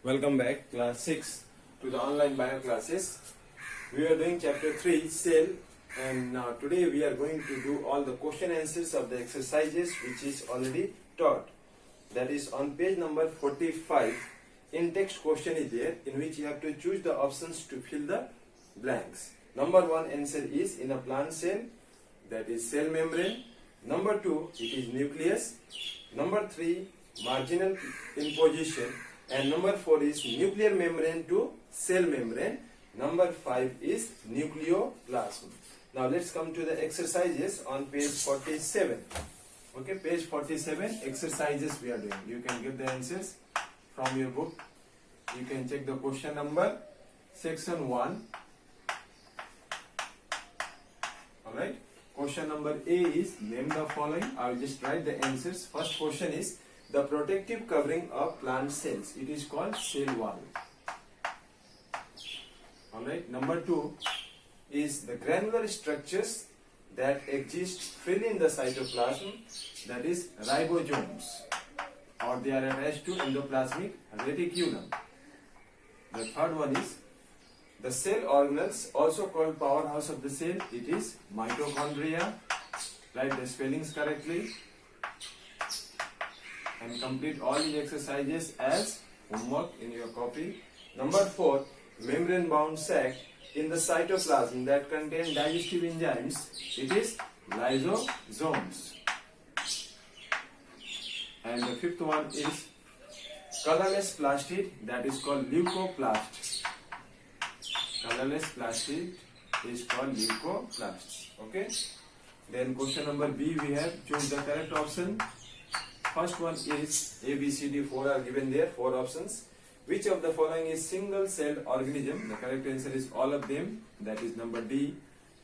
Welcome back, class 6 to the online bio classes. We are doing chapter 3, cell, and now today we are going to do all the question answers of the exercises which is already taught. That is on page number 45. In text question is there in which you have to choose the options to fill the blanks. Number 1 answer is in a plant cell, that is cell membrane. Number 2 it is nucleus. Number 3 marginal in position. And number 4 is nuclear membrane to cell membrane. Number 5 is nucleoplasm. Now let's come to the exercises on page 47. Okay, page 47 exercises we are doing. You can get the answers from your book. You can check the question number, section 1. Alright, question number A is name the following. I will just write the answers. First question is the protective covering of plant cells. It is called cell wall. Alright, number 2 is the granular structures that exist freely in the cytoplasm, that is ribosomes, or they are attached to endoplasmic reticulum. The third one is the cell organelles, also called powerhouse of the cell. It is mitochondria. Write the spellings correctly and complete all the exercises as homework in your copy. Number 4, membrane bound sac in the cytoplasm that contain digestive enzymes. It is lysosomes. And the fifth one is colorless plastid, that is called leucoplast. Colorless plastid is called leucoplast. Okay. Then question number B, we have choose the correct option. First one is A, B, C, D, 4 are given there, 4 options. Which of the following is single celled organism? The correct answer is all of them, that is number D.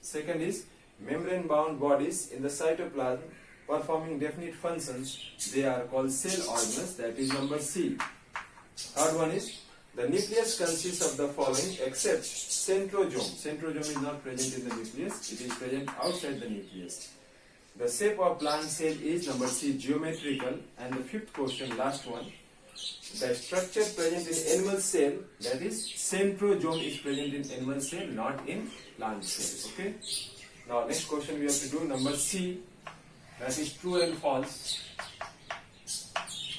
Second is membrane bound bodies in the cytoplasm performing definite functions. They are called cell organelles, that is number C. Third one is the nucleus consists of the following except centrosome. Centrosome is not present in the nucleus, it is present outside the nucleus. The shape of plant cell is number C, geometrical. And the fifth question, last one, the structure present in animal cell, that is centrosome is present in animal cell, not in plant cell. Okay. Now next question we have to do number C, that is true and false.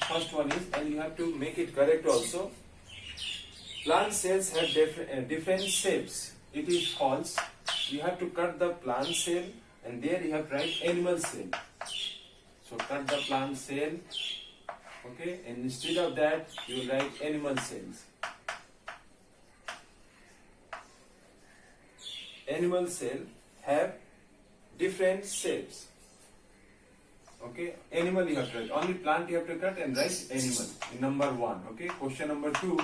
First one is, and you have to make it correct also. Plant cells have different shapes. It is false. You have to cut the plant cell and there you have to write animal cell. So cut the plant cell, okay, and instead of that you write animal cells. Animal cell have different shapes. Okay, animal you have to write. Only plant you have to cut and write animal in number 1. Okay, question number 2.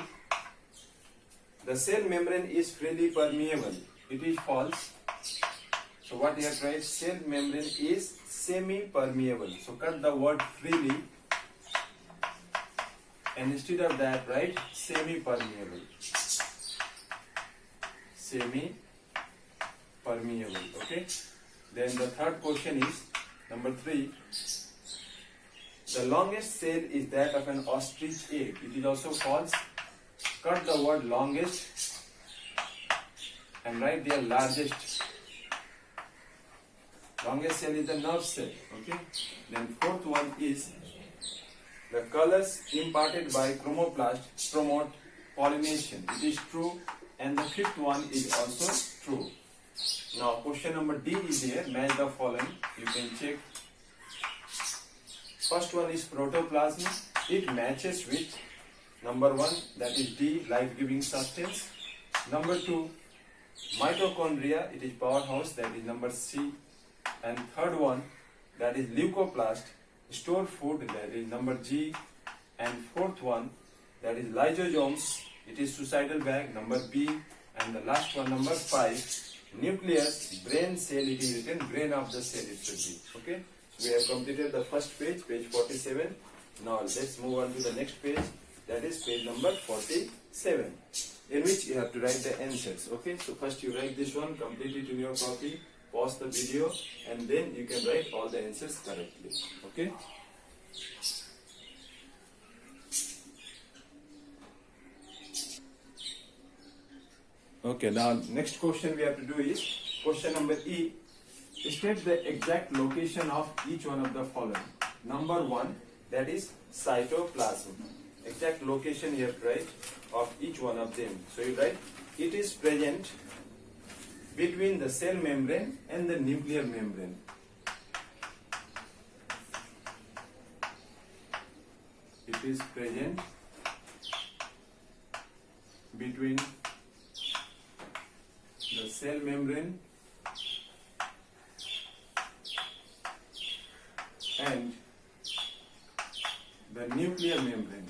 The cell membrane is freely permeable. It is false. So what you have to write? Cell membrane is semi-permeable. So cut the word freely and instead of that write semi-permeable. Semi-permeable. Okay. Then the third question is number 3. The longest cell is that of an ostrich egg. It is also false. Cut the word longest and write their largest. Longest cell is the nerve cell. Okay. Then fourth one is the colors imparted by chromoplast promote pollination. It is true. And the fifth one is also true. Now question number D is here. Match the following. You can check. First one is protoplasm. It matches with number 1, that is D, life-giving substance. Number 2, mitochondria. It is powerhouse, that is number C. And third one, that is leucoplast, store food, that is number G. And fourth one, that is lysosomes. It is suicidal bag, number B. And the last one, number 5, nucleus, brain cell. It is written brain of the cell it should be. Okay. We have completed the first page, page 47. Now let's move on to the next page. That is page number 47, in which you have to write the answers. Okay, so first you write this one, complete it in your copy, pause the video, and then you can write all the answers correctly. Okay. Okay, now next question we have to do is question number E. State the exact location of each one of the following. Number 1, that is cytoplasm. Exact location you have to write of each one of them. So you write it is present between the cell membrane and the nuclear membrane. It is present between the cell membrane and the nuclear membrane.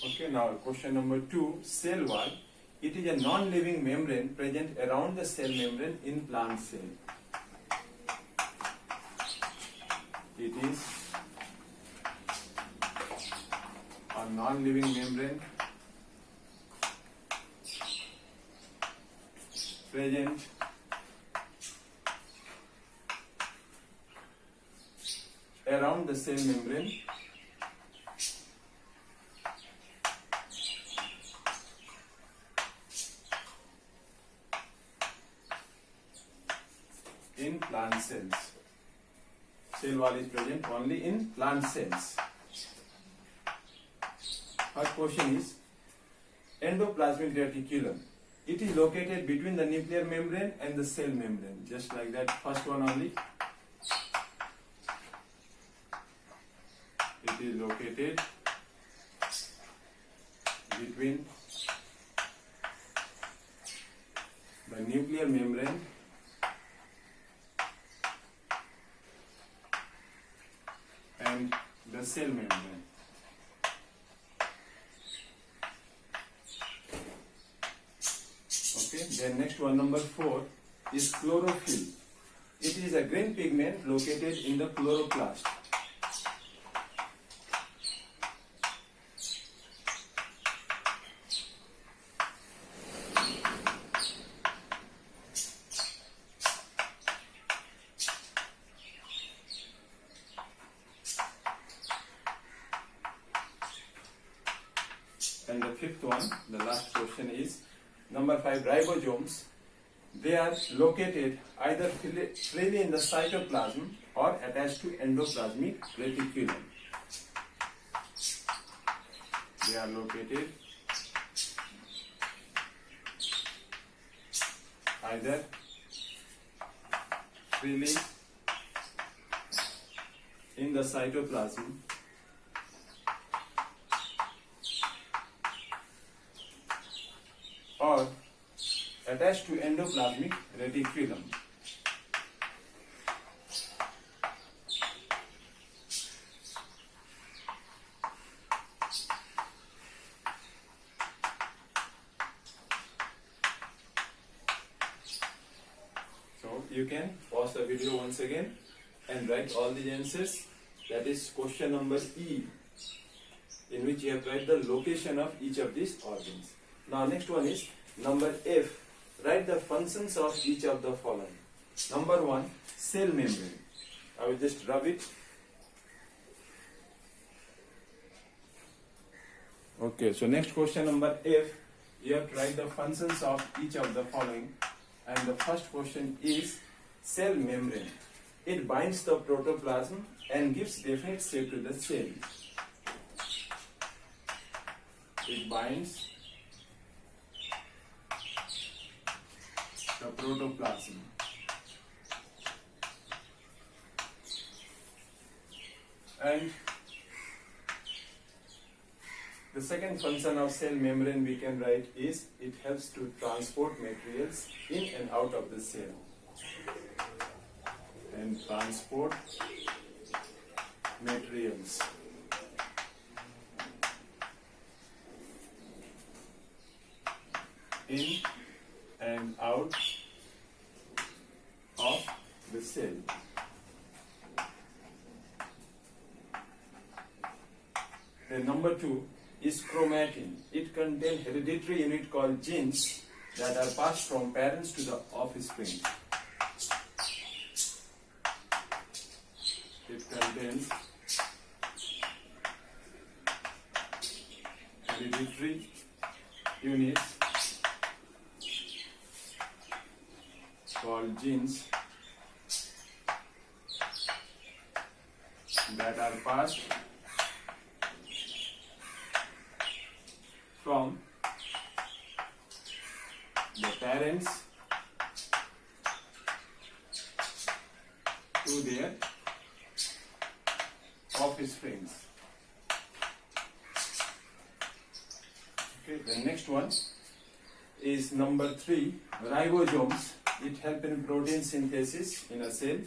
Okay, now question number 2, cell wall. It is a non-living membrane present around the cell membrane in plant cell. It is a non-living membrane present around the cell membrane in plant cells. Cell wall is present only in plant cells. First question is endoplasmic reticulum. It is located between the nuclear membrane and the cell membrane. Just like that, first one only. It is located between the nuclear membrane and the cell membrane. Okay, then next one, number 4, is chlorophyll. It is a green pigment located in the chloroplast. And the 5th one, the last question is number 5, ribosomes. They are located either freely in the cytoplasm or attached to endoplasmic reticulum. They are located either freely in the cytoplasm or attached to endoplasmic reticulum. So you can pause the video once again and write all the answers. That is question number E, in which you have write the location of each of these organs. Now next one is number F. Write the functions of each of the following. Number 1, cell membrane. I will just rub it. Okay, so next question number F. You have to write the functions of each of the following. And the first question is cell membrane. It binds the protoplasm and gives definite shape to the cell. It binds the protoplasm and the second function of cell membrane we can write is it helps to transport materials in and out of the cell and transport materials in and out of the cell. Then number 2 is chromatin. It contains hereditary unit called genes that are passed from parents to the offspring. It contains hereditary units called genes that are passed from the parents to their offsprings. Okay, the next one is number 3, ribosomes. It helps in protein synthesis in a cell.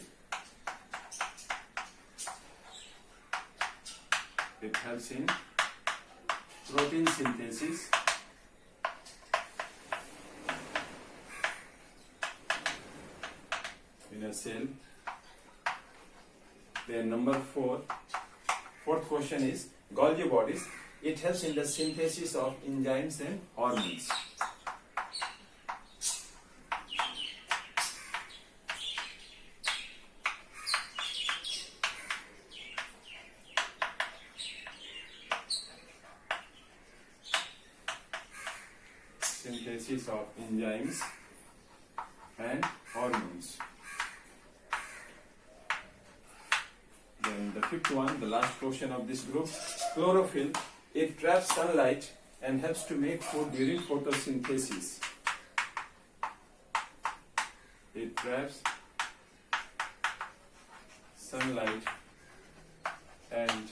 It helps in protein synthesis in a cell. Then number 4, fourth question is Golgi bodies. It helps in the synthesis of enzymes and hormones. Synthesis of enzymes and hormones. Then the fifth one, the last question of this group, chlorophyll. It traps sunlight and helps to make food during photosynthesis. It traps sunlight and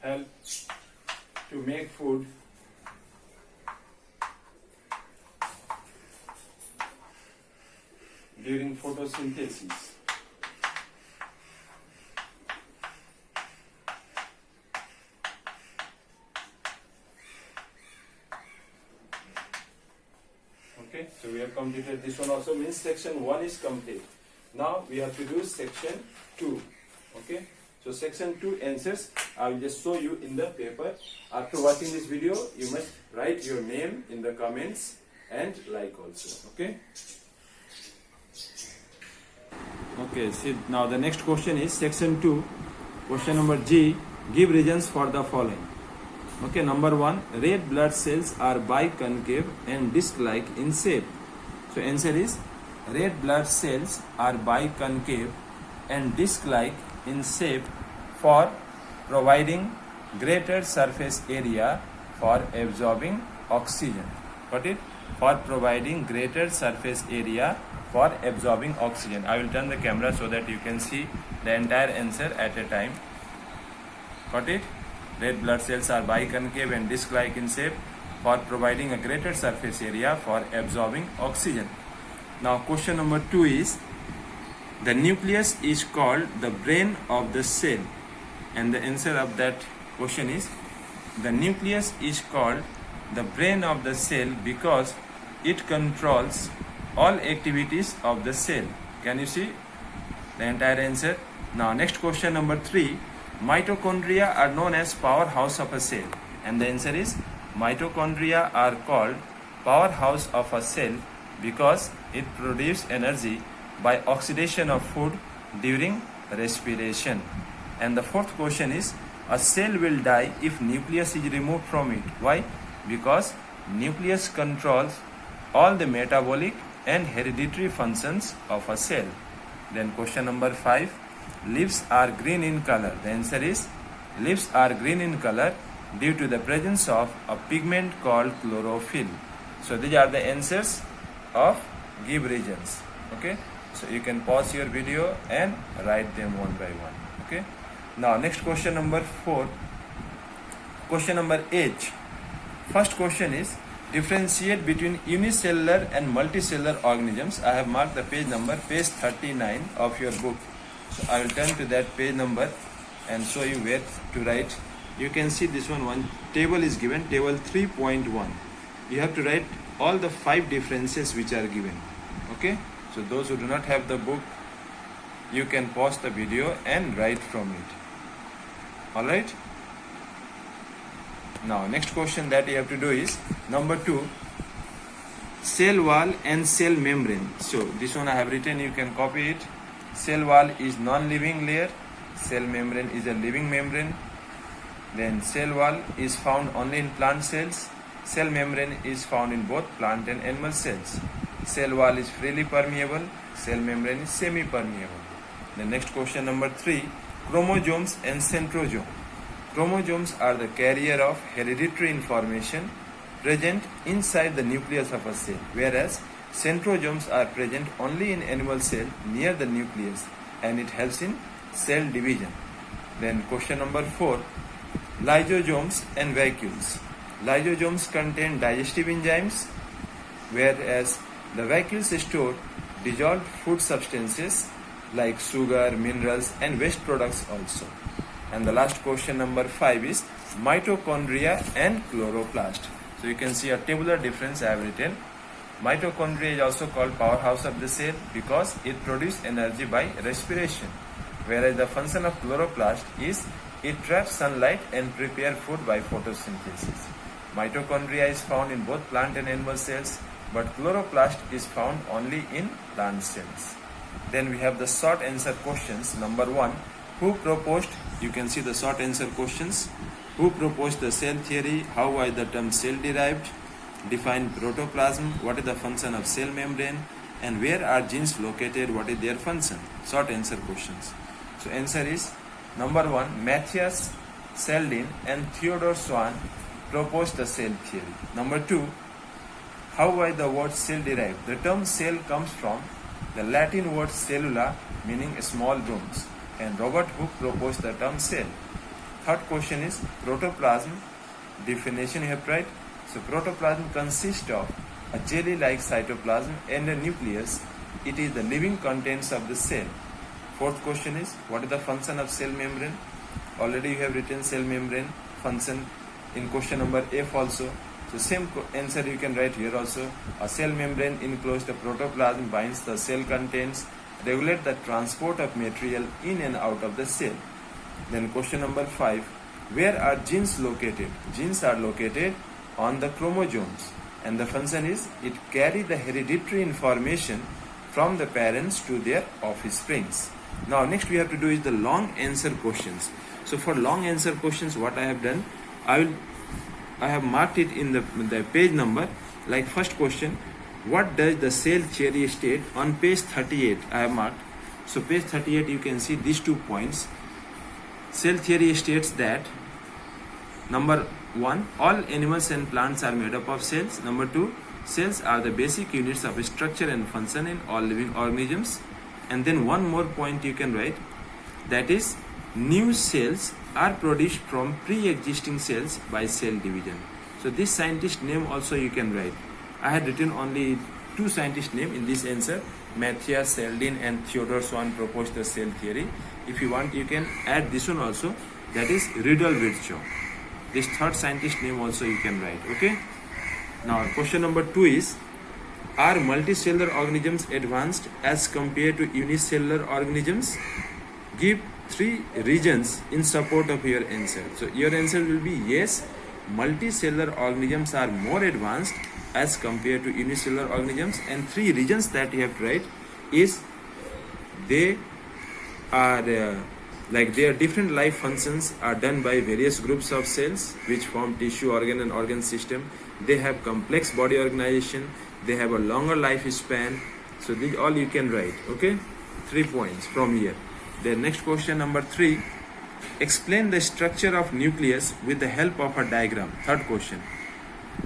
helps to make food during photosynthesis. Okay, so we have completed this one also, means section 1 is complete. Now we have to do section 2. Okay, so section 2 answers I will just show you in the paper. After watching this video, you must write your name in the comments and like also. Okay. Okay, see now the next question is section 2, question number G. Give reasons for the following. Okay, number 1, red blood cells are biconcave and disc-like in shape. So answer is red blood cells are biconcave and disc-like in shape for providing greater surface area for absorbing oxygen. Got it? For providing greater surface area for absorbing oxygen. I will turn the camera so that you can see the entire answer at a time. Got it? Red blood cells are biconcave and disc-like in shape for providing a greater surface area for absorbing oxygen. Now question number 2 is, the nucleus is called the brain of the cell, and the answer of that question is, the nucleus is called the brain of the cell because it controls all activities of the cell. Can you see the entire answer? Now next question number 3, mitochondria are known as powerhouse of a cell, and the answer is mitochondria are called powerhouse of a cell because it produces energy by oxidation of food during respiration. And the fourth question is, a cell will die if nucleus is removed from it. Why? Because nucleus controls all the metabolic and hereditary functions of a cell. Then question number 5, leaves are green in color. The answer is leaves are green in color due to the presence of a pigment called chlorophyll. So these are the answers of give reasons. Okay, so you can pause your video and write them one by one. Okay, now next question number 4, question number H. First question is, differentiate between unicellular and multicellular organisms. I have marked the page number, page 39 of your book. So I will turn to that page number and show you where to write. You can see this one table is given, table 3.1. You have to write all the 5 differences which are given. Okay, so those who do not have the book, you can pause the video and write from it. Alright, now next question that you have to do is number 2, cell wall and cell membrane. So this one I have written, you can copy it. Cell wall is non-living layer, cell membrane is a living membrane. Then cell wall is found only in plant cells Cell membrane is found in both plant and animal cells. Cell wall is freely permeable. Cell membrane is semi-permeable. The next question number 3, chromosomes and centrosome. Chromosomes are the carrier of hereditary information present inside the nucleus of a cell, whereas centrosomes are present only in animal cell near the nucleus, and it helps in cell division. Then question number 4, lysosomes and vacuoles. Lysosomes contain digestive enzymes, whereas the vacuoles store dissolved food substances like sugar, minerals, and waste products also. And the last question number 5 is mitochondria and chloroplast. So you can see a tabular difference I have written. Mitochondria is also called powerhouse of the cell because it produces energy by respiration, whereas the function of chloroplast is it traps sunlight and prepare food by photosynthesis. Mitochondria is found in both plant and animal cells, but chloroplast is found only in plant cells. Then we have the short answer questions. Number 1, who proposed, you can see the short answer questions. Who proposed the cell theory? How was the term cell derived? Define protoplasm. What is the function of cell membrane? And where are genes located? What is their function? Short answer questions. So answer is number 1, Matthias Selldin and Theodor Schwann proposed the cell theory. Number 2, how was the word cell derived? The term cell comes from the Latin word cellula, meaning small rooms, and Robert Hooke proposed the term cell. Third question is protoplasm. Definition you have to write. So protoplasm consists of a jelly-like cytoplasm and a nucleus. It is the living contents of the cell. Fourth question is what is the function of cell membrane? Already you have written cell membrane function in question number F also. So same answer you can write here also. A cell membrane encloses the protoplasm, binds the cell contents, regulate the transport of material in and out of the cell. Then question number 5, where are genes located? Genes are located on the chromosomes, and the function is it carries the hereditary information from the parents to their offsprings. Now next we have to do is the long answer questions. So for long answer questions, what I have done, I have marked it in the page number. Like first question, what does the cell theory state? On page 38 I have marked. So page 38 you can see these 2 points. Cell theory states that number 1, all animals and plants are made up of cells. Number 2, cells are the basic units of structure and function in all living organisms. And then one more point you can write, that is new cells are produced from pre-existing cells by cell division. So this scientist name also you can write. I had written only 2 scientist name in this answer. Matthias Selldin and Theodor Schwann proposed the cell theory. If you want you can add this one also, that is Riddle Virchow. This third scientist name also you can write. Okay. Now question number 2 is, are multicellular organisms advanced as compared to unicellular organisms? Give 3 reasons in support of your answer. So your answer will be yes, multicellular organisms are more advanced as compared to unicellular organisms, and 3 reasons that you have to write is they are their different life functions are done by various groups of cells which form tissue, organ and organ system. They have complex body organization. They have a longer lifespan. So these all you can write. Okay, 3 points from here. The next question number 3, explain the structure of nucleus with the help of a diagram. Third question,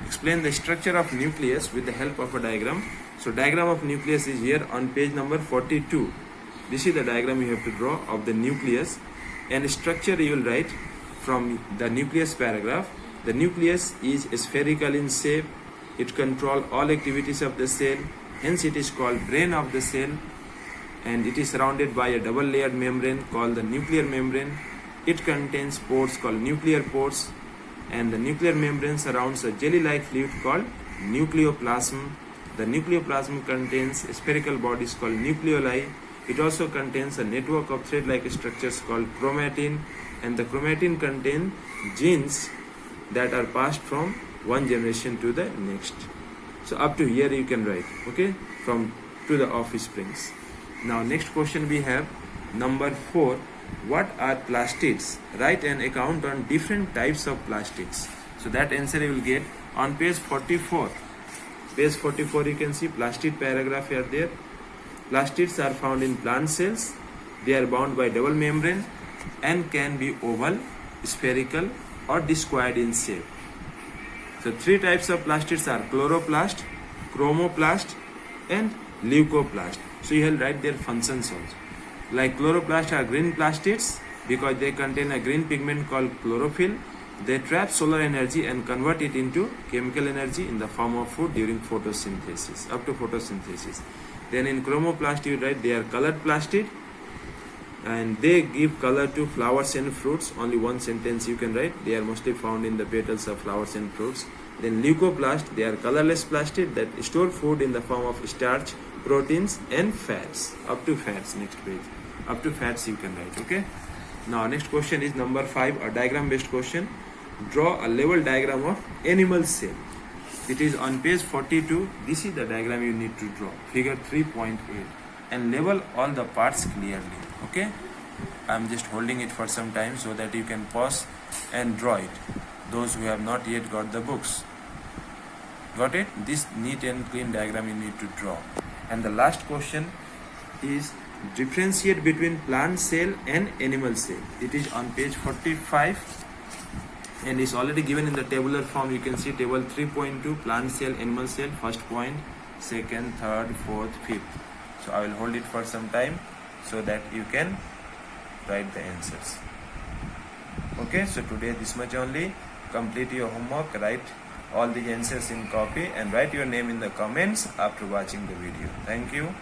explain the structure of nucleus with the help of a diagram. So diagram of nucleus is here on page number 42. This is the diagram you have to draw of the nucleus, and structure you will write from the nucleus paragraph. The nucleus is spherical in shape. It controls all activities of the cell. Hence it is called brain of the cell, and it is surrounded by a double layered membrane called the nuclear membrane. It contains pores called nuclear pores, and the nuclear membrane surrounds a jelly-like fluid called nucleoplasm. The nucleoplasm contains spherical bodies called nucleoli. It also contains a network of thread-like structures called chromatin, and the chromatin contain genes that are passed from one generation to the next. So up to here you can write, okay, from to the offsprings. Now next question we have number 4. What are plastids? Write an account on different types of plastids. So that answer you will get on page 44. Page 44 you can see plastid paragraph here there. Plastids are found in plant cells. They are bound by double membrane and can be oval, spherical or discoid in shape. So three types of plastids are chloroplast, chromoplast and leucoplast. So you will write their functions also. Like chloroplast are green plastids because they contain a green pigment called chlorophyll. They trap solar energy and convert it into chemical energy in the form of food during photosynthesis, up to photosynthesis. Then in chromoplast you write they are colored plastid and they give color to flowers and fruits. Only one sentence you can write. They are mostly found in the petals of flowers and fruits. Then leucoplast, they are colorless plastid that store food in the form of starch, proteins and fats. Up to fats, next page. Up to fats you can write, okay? Now next question is number 5, a diagram based question. Draw a level diagram of animal cell. It is on page 42. This is the diagram you need to draw, figure 3.8, and label all the parts clearly, okay? I am just holding it for some time so that you can pause and draw it. Those who have not yet got the books. Got it? This neat and clean diagram you need to draw. And the last question is differentiate between plant cell and animal cell. It is on page 45 and is already given in the tabular form. You can see table 3.2, plant cell, animal cell, first point, second, third, fourth, fifth. So I will hold it for some time so that you can write the answers. Okay, so today this much only. Complete your homework, write all the answers in copy and write your name in the comments after watching the video. Thank you.